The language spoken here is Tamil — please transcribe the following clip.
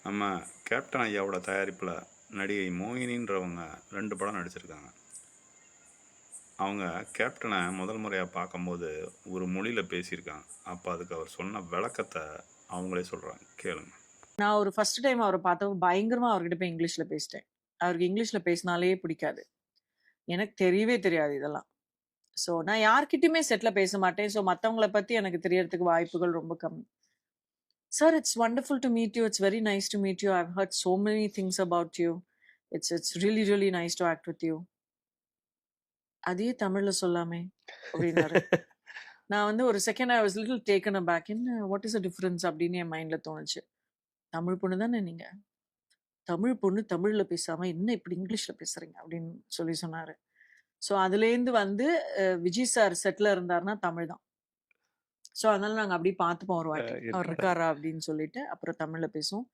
நம்ம கேப்டன் ஐயாவோட தயாரிப்பில் நடிகை மோகினின்றவங்க 2 படம் நடிச்சிருக்காங்க. அவங்க கேப்டனை முதல் முறையாக பார்க்கும்போது ஒரு மொழியில் பேசியிருக்காங்க. அப்போ அதுக்கு அவர் சொன்ன விளக்கத்தை அவங்களே சொல்கிறாங்க, கேளுங்க. நான் ஒரு ஃபர்ஸ்ட் டைம் அவரை பார்த்தப்ப பயங்கரமா அவர்கிட்ட போய் இங்கிலீஷ்ல பேசிட்டேன். அவருக்கு இங்கிலீஷ்ல பேசினாலே பிடிக்காது. எனக்கு தெரியவே தெரியாது இதெல்லாம். ஸோ நான் யார்கிட்டயுமே செட்ல பேச மாட்டேன். ஸோ மத்தவங்கள பத்தி எனக்கு தெரியறதுக்கு வாய்ப்புகள் ரொம்ப கம்மி. Sir, it's wonderful to meet you. It's very nice to meet you. I've heard so many things about you. It's it's really really nice to act with you. அதையே தமிழ்ல சொல்லாமே அப்படின்னாரு. நான் வந்து ஒரு second I was little taken aback. என்ன வாட் இஸ் த டிஃபரன்ஸ் அப்படின்னு என் மைண்ட்ல தோணுச்சு. தமிழ் பொண்ணு தானே நீங்க? தமிழ் பொண்ணு தமிழ்ல பேசாம என்ன இப்படி இங்கிலீஷ்ல பேசுறீங்க அப்படின்னு சொல்லி சொன்னாரு. ஸோ அதுலேருந்து வந்து விஜய் சார் செட்ல இருந்தாருன்னா தமிழ் தான். ஸோ அதனால நாங்க அப்படி பார்த்துப்போம் ஒரு வாட்டி. அவர் என்னடா இருக்காரா அப்படின்னு சொல்லிட்டு அப்புறம் தமிழ்ல பேசுவோம்.